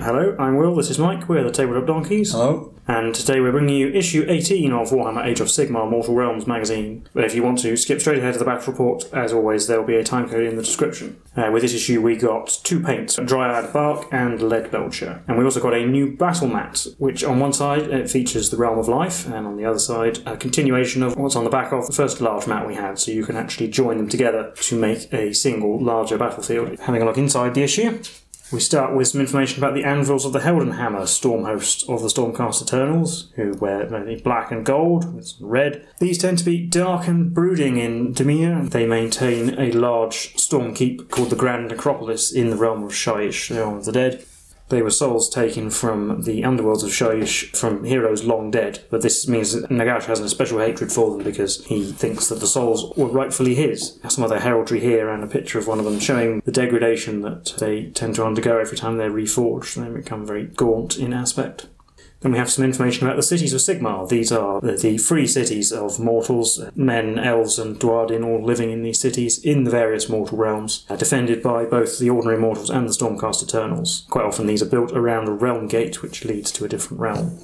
Hello, I'm Will, this is Mike, we're the Tabletop Donkeys. Hello. And today we're bringing you issue 18 of Warhammer Age of Sigmar Mortal Realms magazine. But if you want to skip straight ahead to the battle report, as always there will be a timecode in the description. With this issue we got 2 paints, Dryad Bark and Lead Belcher. And we also got a new battle mat, which on one side it features the Realm of Life, and on the other side a continuation of what's on the back of the first large mat we had, so you can actually join them together to make a single larger battlefield. Having a look inside the issue, we start with some information about the anvils of the Heldenhammer, storm hosts of the Stormcast Eternals, who wear mainly black and gold with some red. These tend to be dark and brooding in demeanour. They maintain a large storm keep called the Grand Necropolis in the realm of Shyish, the realm of the dead. They were souls taken from the underworlds of Shyish from heroes long dead, but this means that Nagash has a special hatred for them because he thinks that the souls were rightfully his. Some other heraldry here and a picture of one of them showing the degradation that they tend to undergo every time they're reforged. They become very gaunt in aspect. Then we have some information about the cities of Sigmar. These are the free cities of mortals, men, elves and Dwarden, all living in these cities in the various mortal realms, defended by both the ordinary mortals and the Stormcast Eternals. Quite often these are built around a realm gate which leads to a different realm.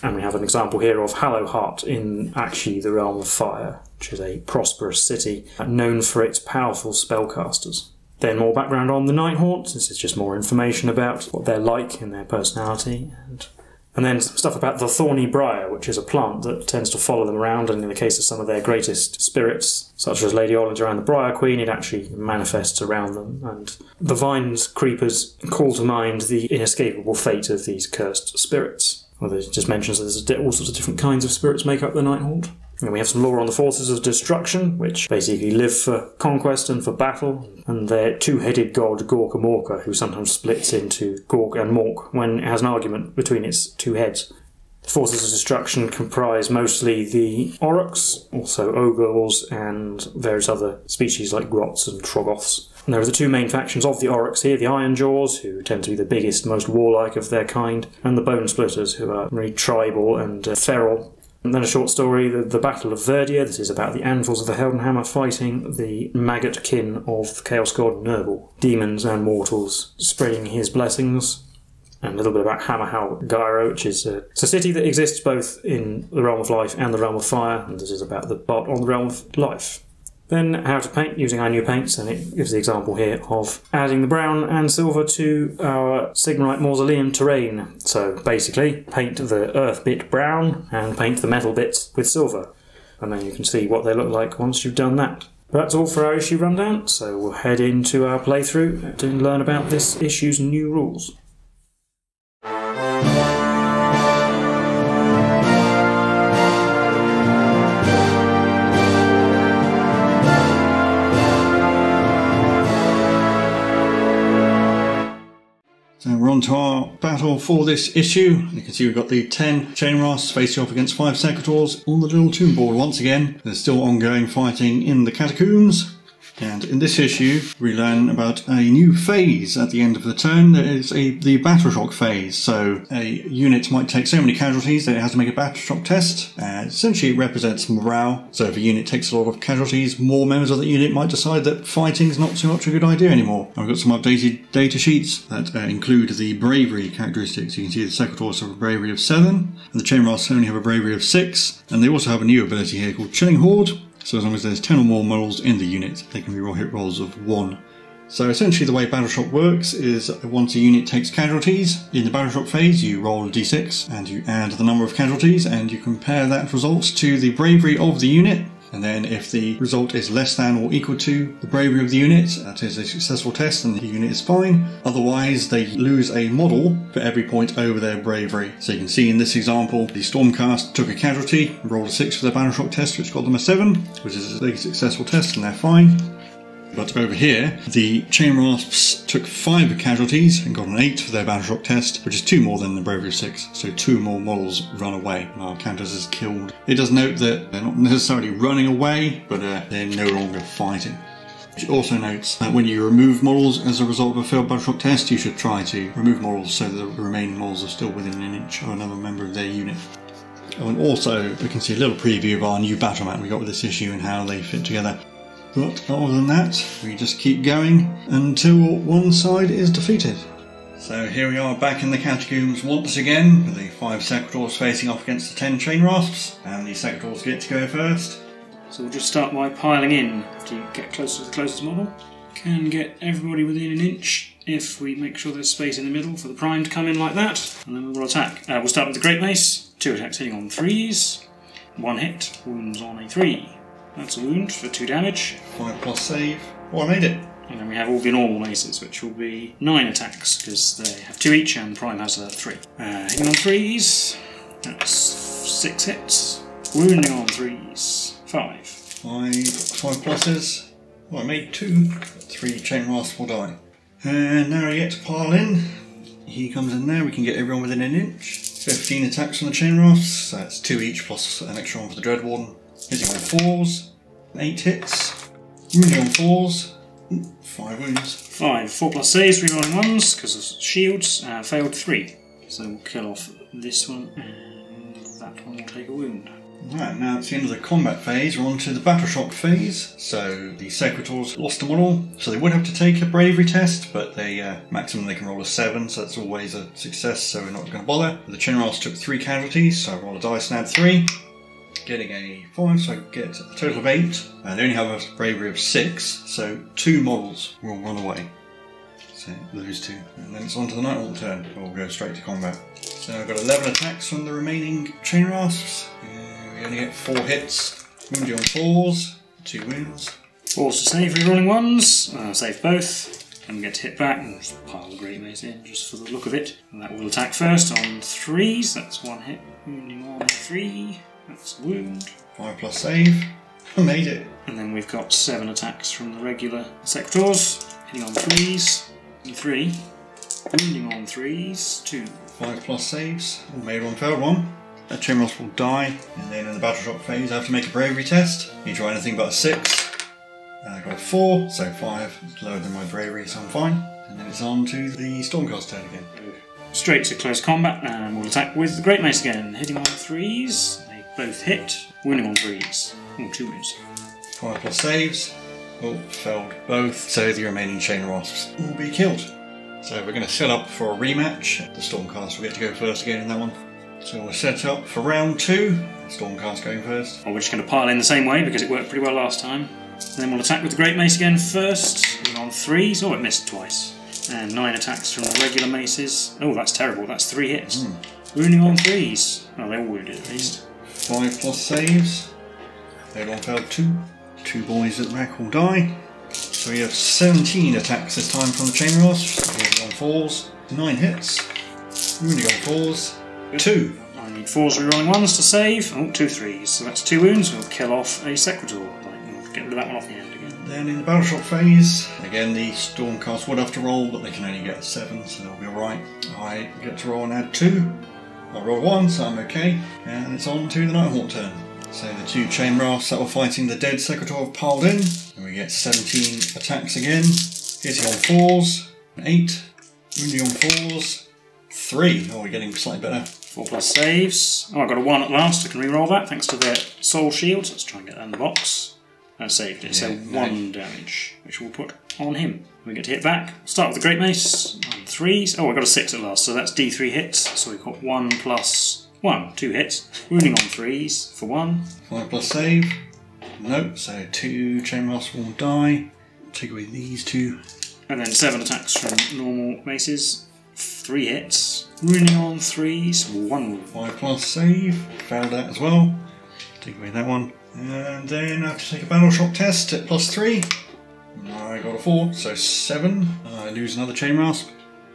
And we have an example here of Hallowheart in Akshi, the realm of fire, which is a prosperous city known for its powerful spellcasters. Then more background on the Nighthaunt. This is just more information about what they're like and their personality. And then some stuff about the Thorny Briar, which is a plant that tends to follow them around, and in the case of some of their greatest spirits, such as Lady Orange around the Briar Queen, it actually manifests around them. And the vines creepers call to mind the inescapable fate of these cursed spirits. Well, it just mentions that there's all sorts of different kinds of spirits make up the Nighthaunt. And we have some lore on the forces of destruction, which basically live for conquest and for battle, and their two-headed god Gorka Morka, who sometimes splits into Gork and Mork when it has an argument between its two heads. The forces of destruction comprise mostly the Aurochs, also Ogres and various other species like Grots and Troggoths. And there are the 2 main factions of the Aurochs here, the Ironjaws, who tend to be the biggest, most warlike of their kind, and the Bone Splitters, who are really tribal and feral. And then a short story, the Battle of Verdia. This is about the anvils of the Heldenhammer fighting the maggot kin of the Chaos God Nurgle. Demons and mortals spreading his blessings. And a little bit about Hammerhal Gyro, which is a city that exists both in the realm of life and the realm of fire. And this is about the bot on the realm of life. Then how to paint using our new paints, and it gives the example here of adding the brown and silver to our Sigmarite Mausoleum terrain. So basically, paint the earth bit brown and paint the metal bits with silver. And then you can see what they look like once you've done that. But that's all for our issue rundown, so we'll head into our playthrough to learn about this issue's new rules. So we're on to our battle for this issue. You can see we've got the 10 Chainrasps facing off against 5 Sequitors on the little tomb board once again. There's still ongoing fighting in the catacombs. And in this issue, we learn about a new phase at the end of the turn. There is the Battleshock phase. So a unit might take so many casualties that it has to make a Battleshock test. Essentially, it represents morale. So if a unit takes a lot of casualties, more members of that unit might decide that fighting is not so much a good idea anymore. I've got some updated data sheets that include the bravery characteristics. You can see the Sequitors have a bravery of 7, and the Chainrasps only have a bravery of 6. And they also have a new ability here called Chilling Horde. So as long as there's 10 or more models in the unit, they can reroll hit rolls of 1. So essentially the way Battleshock works is once a unit takes casualties, in the Battleshock phase you roll a d6 and you add the number of casualties and you compare that result to the bravery of the unit. And then if the result is less than or equal to the bravery of the unit, that is a successful test and the unit is fine. Otherwise, they lose a model for every point over their bravery. So you can see in this example, the Stormcast took a casualty, rolled a 6 for their Battleshock test, which got them a 7, which is a successful test and they're fine. But over here, the Chainrasps took 5 casualties and got an 8 for their Battleshock test, which is 2 more than the bravery of 6, so 2 more models run away and are counted as killed. It does note that they're not necessarily running away, but they're no longer fighting. It also notes that when you remove models as a result of a failed Battleshock test, you should try to remove models so that the remaining models are still within an inch of another member of their unit. Oh, and also, we can see a little preview of our new battle map we got with this issue and how they fit together. But other than that, we just keep going until one side is defeated. So here we are back in the catacombs once again, with the 5 Sequitors facing off against the 10 Chainrasps, and the Sequitors get to go first. So we'll just start by piling in to get closer to the closest model. Can get everybody within an inch if we make sure there's space in the middle for the prime to come in like that, and then we will attack. We'll start with the Great Mace, 2 attacks hitting on 3s, 1 hit, wounds on a 3. That's a wound for 2 damage. 5+ save. Oh, I made it. And then we have all the normal maces, which will be 9 attacks, because they have 2 each and the prime has 3. Hitting on 3s, that's 6 hits. Wounding on 3s, 5. 5 pluses. Oh, I made 2. 3 Chainrasps will die. And now we get to pile in. He comes in there, we can get everyone within an inch. 15 attacks on the Chainrasps, so that's 2 each plus an extra one for the Dreadwarden. Hitting on 4s, 8 hits. Wounding on 4s, 5 wounds. 5. 4+ saves, rerolling 1s, because of shields, failed 3. So we'll kill off this one, and that one will take a wound. Right, now it's the end of the combat phase, we're on to the Battleshock phase. So the Sequitors lost a model, so they would have to take a bravery test, but maximum they can roll a 7, so that's always a success, so we're not going to bother. The Chainrasps took 3 casualties, so I roll a dice and add 3. Getting a 5, so I get a total of 8. They only have a bravery of 6, so 2 models will run away. So lose 2. And then it's on to the Nighthaunt turn. We'll go straight to combat. So I've got 11 attacks from the remaining Chainrasps. We only get 4 hits. Wounding on 4s, 2 wounds. 4s to save, rerolling 1s. Save both. And we get to hit back and just pile the Great Mace in just for the look of it. And that will attack first on 3s. That's 1 hit. Wounding on 3. That's a wound. 5+ save. I made it. And then we've got 7 attacks from the regular Sequitors. Hitting on 3s. 3. Wounding on 3s. 2. 5+ saves. Made 1, failed 1. That Chainrasp will die. And then in the Battleshock phase I have to make a bravery test. You try anything but a 6. I got a 4, so 5. It's lower than my bravery, so I'm fine. And then it's on to the Stormcast turn again. Straight to close combat, and we'll attack with the Great Mace again. Hitting on 3s. Both hit, wounding on 3s. Oh, 2 wounds. 5+ saves. Oh, failed both. So the remaining Chainrasps will be killed. So we're going to set up for a rematch. The Stormcast will get to go first again in that one. So we're set up for round 2. Stormcast going first. Oh, we're just going to pile in the same way because it worked pretty well last time. Then we'll attack with the Great Mace again first. Hitting on 3s. Oh, it missed twice. And 9 attacks from the regular maces. Oh, that's terrible. That's 3 hits. Wounding on 3s. Oh, they all wounded at least. 5+ saves. They've all failed 2. 2 boys at back will die. So we have 17 attacks this time from the Chainrasps. Wounding on 4s. 9 hits. Wounding on 4s. 2. I need 4s rerolling 1s to save. Oh, 2 3s. So that's 2 wounds. We'll kill off a Sequitor. We'll get rid of that one off the end again. Then in the Battleshock phase, again the Stormcast would have to roll, but they can only get 7, so they'll be alright. I get to roll and add 2. I roll 1, so I'm okay. And it's on to the Nighthaunt turn. So the 2 Chainrasps that were fighting the dead Sequitor have piled in. And we get 17 attacks again. Hitting on 4s. 8. Wounding on 4s. 3. Oh, we're getting slightly better. 4+ saves. Oh, I got a 1 at last. I can reroll that thanks to their soul shields. Let's try and get that in the box. I saved it, yeah, so 1 damage, which we'll put on him. We get to hit back. Start with the Great Mace on 3s. Oh, I got a 6 at last, so that's D3 hits. So we've got 1 + 1, 2 hits. Wounding on 3s for 1. 5+ save. Nope, so 2 Chainrasps will die. Take away these 2. And then 7 attacks from normal maces. 3 hits. Wounding on 3s, 1 wound. 5+ save. Failed that as well. Take away that one. And then I have to take a Battleshock test at +3. I got a 4, so 7. I lose another Chainrasp.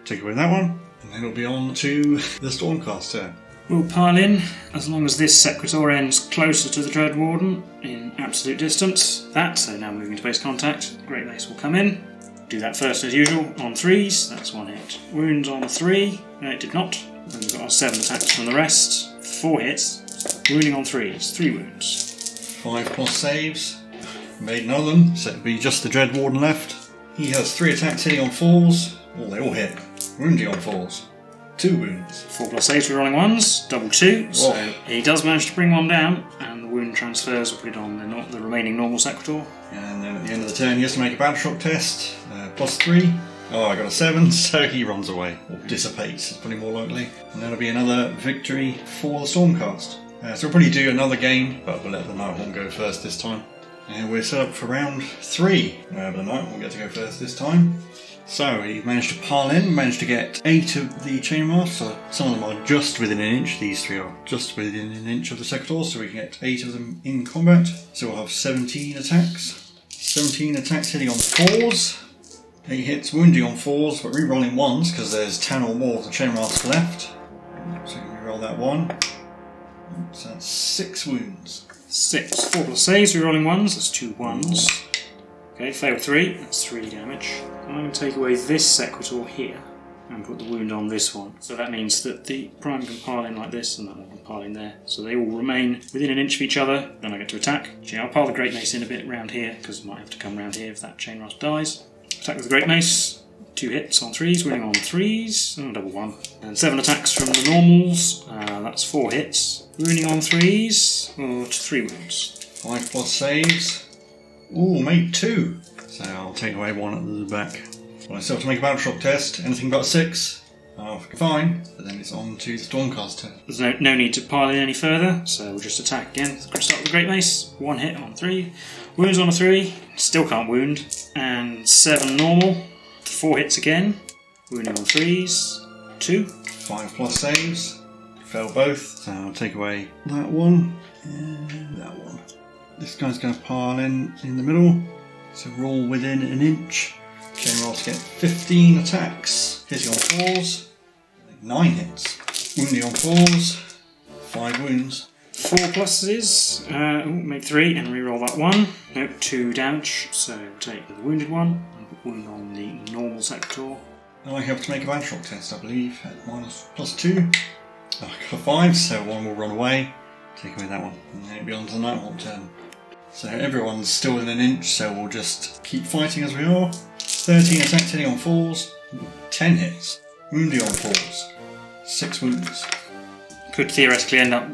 Take away that one. And then it'll be on to the Stormcast turn. We'll pile in, as long as this Sequitor ends closer to the Dreadwarden, in absolute distance. So now moving to base contact, Great Mace will come in. Do that first as usual, on 3s, that's 1 hit. Wounds on a 3, no it did not. Then we've got our 7 attacks from the rest, 4 hits. Wounding on 3s, 3 wounds. 5+ saves. Made none of them, so it'll be just the Dreadwarden left. He has 3 attacks hitting on 4s. Oh, they all hit. Wounding on 4s. 2 wounds. 4+ saves, rerolling 1s, double 2. So he does manage to bring 1 down, and the wound transfers will put it on the remaining normal Sequitor. And then at the end of the turn he has to make a Battleshock test. +3. Oh, I got a 7, so he runs away. Or dissipates, is probably more likely. And that'll be another victory for the Stormcast. So we'll probably do another game, but we'll let the Nighthaunt go first this time. And we're set up for round 3. But the Nighthaunt will get to go first this time. So he managed to pile in, managed to get 8 of the Chainrasps. So some of them are just within an inch. These 3 are just within an inch of the Sequitors, so we can get 8 of them in combat. So we'll have 17 attacks. 17 attacks hitting on 4s. 8 hits wounding on 4s, but re-rolling 1s because there's 10 or more of the Chainrasps left. So you can re-roll that 1. So that's 6 wounds. 6. 4 plus saves, re-rolling 1s, that's 2 1s. Okay, failed 3, that's 3 damage. I'm going to take away this Sequitor here and put the wound on this one. So that means that the Prime can pile in like this and that one can pile in there. So they all remain within an inch of each other, then I get to attack. Actually, I'll pile the Great Mace in a bit round here because I might have to come round here if that Chainrasp dies. Attack with the Great Mace, 2 hits on 3s, winning on 3s, oh, double 1. And 7 attacks from the normals, that's 4 hits. Wounding on 3s, or 3 wounds. 5 plus saves. Ooh, made 2. So I'll take away 1 at the back. Well, I still have to make a Battleshock test. Anything but 6. Oh, fine. But then it's on to the Stormcast turn. There's no need to pile in any further, so we'll just attack again. Start with the Great Mace, 1 hit on 3. Wounds on a 3, still can't wound. And 7 normal, 4 hits again. Wounding on 3s, 2. 5 plus saves. Fail both. So I'll take away that one and that one. This guy's going to pile in the middle. So we're all within an inch. Chainrasps get 15 attacks. Hitting on 4s. 9 hits. Wounding on 4s. 5 wounds. 4 pluses. Make 3 and reroll that 1. Nope, 2 damage. So take the wounded one and put wound on the normal Sequitor. Now I have to make a Battleshock test, I believe, at +2. Oh, I got a 5, so 1 will run away. Take away that one. And then it'll be on to the Nighthaunt turn. So everyone's still in an inch, so we'll just keep fighting as we are. 13 attacks hitting on 4s. 10 hits. Wounding on 4s. 6 wounds. Could theoretically end up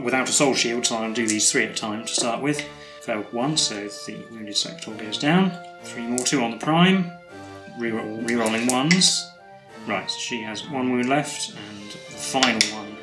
without a soul shield, so I'll do these 3 at a time to start with. Failed 1, so the wounded Sequitor goes down. 3 more, 2 on the Prime. Rerolling 1s. Right, she has 1 wound left, and the final one.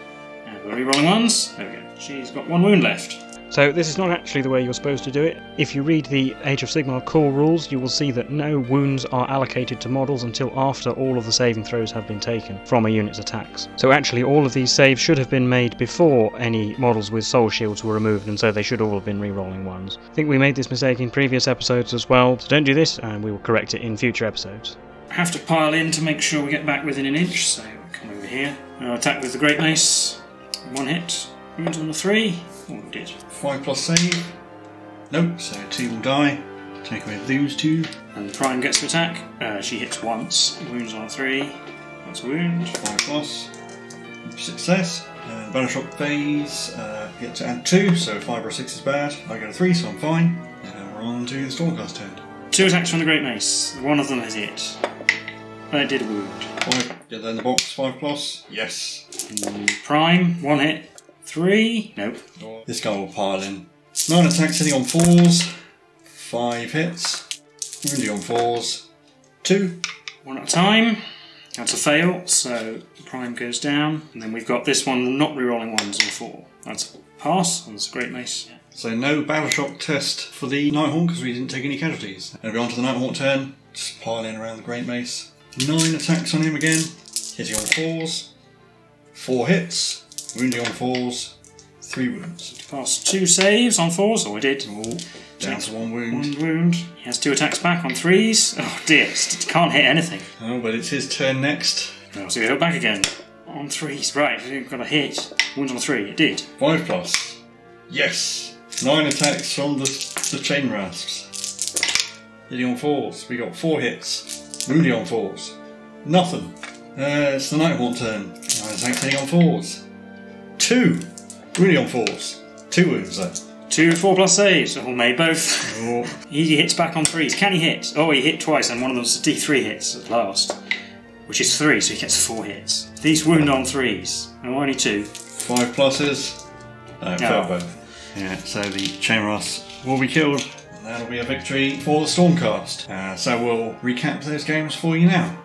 And we're rerolling 1s. There we go. She's got 1 wound left. So this is not actually the way you're supposed to do it. If you read the Age of Sigmar core rules, you will see that no wounds are allocated to models until after all of the saving throws have been taken from a unit's attacks. So actually all of these saves should have been made before any models with soul shields were removed, and so they should all have been re-rolling 1s. I think we made this mistake in previous episodes as well, so don't do this, and we will correct it in future episodes. I have to pile in to make sure we get back within an inch, so come over here. I'll attack with the Great Mace. 1 hit. Wounds on the 3. Oh, we did. 5 plus save. Nope, so 2 will die. Take away those 2. And the Prime gets to attack. She hits once. Wounds on a 3. That's a wound. 5 plus. Success. Battleshock phase. Get to add 2, so 5 or 6 is bad. I get a 3, so I'm fine. And we're on to the Stormcast turn. 2 attacks from the Great Mace. One of them has hit. It did a wound. 5. Get that in the box. 5 plus. Yes. Prime. 1 hit. 3. Nope. This guy will pile in. 9 attacks hitting on 4s. 5 hits. Wounding on 4s. 2. 1 at a time. That's a fail, so the Prime goes down. And then we've got this one not rerolling 1s on 4. That's a pass, and it's a Great Mace. So no Battleshock test for the Nighthaunt because we didn't take any casualties. And we're on to the Nighthaunt turn. Just pile in around the Great Mace. 9 attacks on him again. Hitting on 4s. 4 hits. Wounding on 4s. 3 wounds. Pass 2 saves on 4s, or we did. Down to 1 wound. 1 wound. He has 2 attacks back on 3s. Oh dear, can't hit anything. Oh, but it's his turn next. Oh, so we go back again. On 3s, right, we've got a hit. Wounds on 3, it did. 5 plus. Yes! 9 attacks from the Chainrasps. Hitting on 4s. We got 4 hits. Wounding on 4s. Nothing. It's the Nighthaunt turn. 9 attacks hitting on 4s. 2. Wounding on 4s. 2 wounds though. 2 4 plus saves. Oh, made both. Oh. He hits back on 3s. Can he hit? Oh, he hit twice, and one of them's a D3 hits at last. Which is 3, so he gets 4 hits. These wound on 3s. No, only 2. 5 pluses. No, failed both. Yeah, so the Chainrasps will be killed. And That'll be a victory for the Stormcast. So we'll recap those games for you now.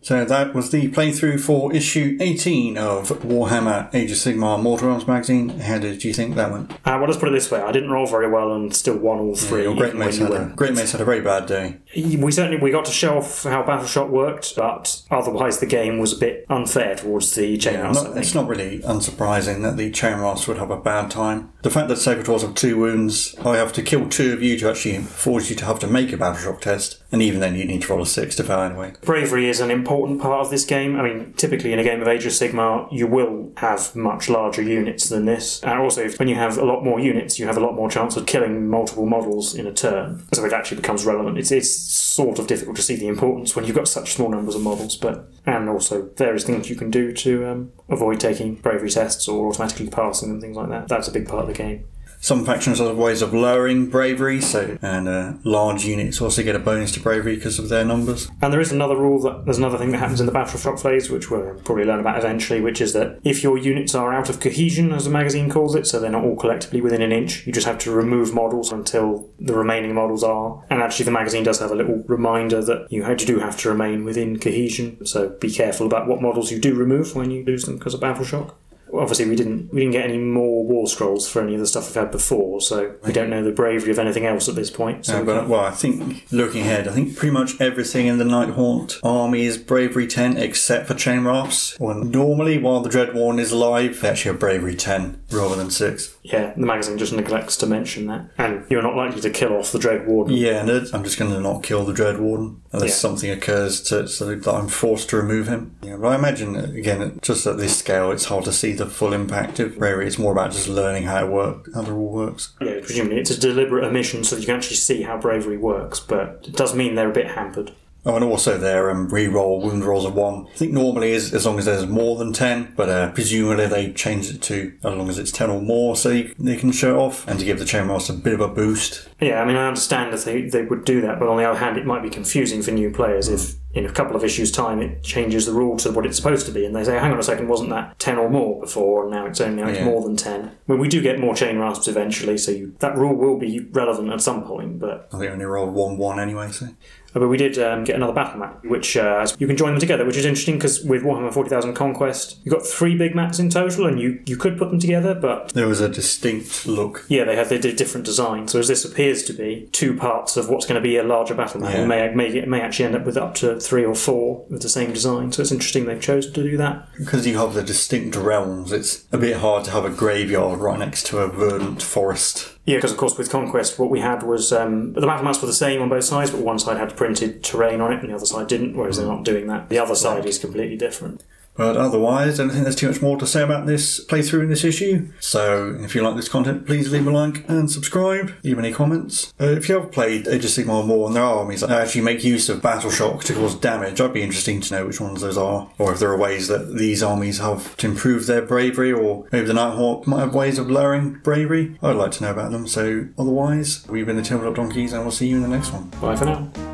So that was the playthrough for issue 18 of Warhammer Age of Sigmar Mortal Realms magazine. How did you think that went? Well, let's put it this way. I didn't roll very well and still won all three. Yeah, Great Mace had a very bad day. We got to show off how Battleshock worked, but otherwise the game was a bit unfair towards the Chainrasps. It's not really unsurprising that the Chainrasps would have a bad time. The fact that Sequitors have 2 wounds, I have to kill 2 of you to actually force you to have to make a Battleshock test, and even then you need to roll a 6 to fail anyway. Bravery is an important part of this game. I mean, typically in a game of Age of Sigmar, you will have much larger units than this. And also, when you have a lot more units, you have a lot more chance of killing multiple models in a turn. So it actually becomes relevant. It's sort of difficult to see the importance when you've got such small numbers of models, and also various things you can do to avoid taking bravery tests or automatically passing them, things like that. That's a big part of the game. Some factions have ways of lowering bravery, and large units also get a bonus to bravery because of their numbers. And there's another thing that happens in the Battleshock phase, which we'll probably learn about eventually, which is that if your units are out of cohesion, as the magazine calls it, so they're not all collectively within an inch, you just have to remove models until the remaining models are. And actually the magazine does have a little reminder that you do have to remain within cohesion, so be careful about what models you do remove when you lose them because of Battleshock. Obviously, we didn't get any more war scrolls for any of the stuff we've had before, so we don't know the bravery of anything else at this point. So I think, looking ahead, pretty much everything in the Nighthaunt army is bravery 10 except for Chainrasps. Well, normally, while the Dreadwarden is alive, they actually have bravery 10 rather than 6. Yeah, the magazine just neglects to mention that. And you're not likely to kill off the Dreadwarden. Yeah, and I'm just going to not kill the Dreadwarden unless something occurs so that I'm forced to remove him. Yeah, but I imagine, again, just at this scale, it's hard to see the full impact of bravery. It's more about just learning how the rule works. Yeah, presumably it's a deliberate omission so that you can actually see how bravery works, but it does mean they're a bit hampered. Oh, and also their re-roll wound rolls of 1. I think normally is as long as there's more than 10, but presumably they changed it to as long as it's 10 or more so they can show it off, and to give the Chainrasps a bit of a boost. Yeah, I mean, I understand that they would do that, but on the other hand, it might be confusing for new players if in a couple of issues' time it changes the rule to what it's supposed to be, and they say, hang on a second, wasn't that 10 or more before, and now it's more than 10. Well, we do get more Chainrasps eventually, so that rule will be relevant at some point, but... I think I only rolled 1-1 anyway, so... But we did get another battle map, which you can join them together, which is interesting because with Warhammer 40,000 Conquest, you've got 3 big maps in total, and you could put them together, but... There was a distinct look. Yeah, they did different designs, so as this appears to be 2 parts of what's going to be a larger battle map, it may actually end up with up to 3 or 4 with the same design, so it's interesting they've chosen to do that. Because you have the distinct realms, it's a bit hard to have a graveyard right next to a verdant forest. Yeah, because of course with Conquest what we had was the battle maps were the same on both sides, but one side had printed terrain on it and the other side didn't, whereas they're not doing that. The other side is completely different. But otherwise, I don't think there's too much more to say about this playthrough in this issue. So if you like this content, please leave a like and subscribe. Leave any comments. If you have played Age of Sigmar more and there are armies that actually make use of Battleshock to cause damage, I'd be interested to know which ones those are. Or if there are ways that these armies have to improve their bravery, or maybe the Nighthawk might have ways of lowering bravery. I'd like to know about them. So otherwise, we've been the Tabletop Donkeys and we'll see you in the next one. Bye for now.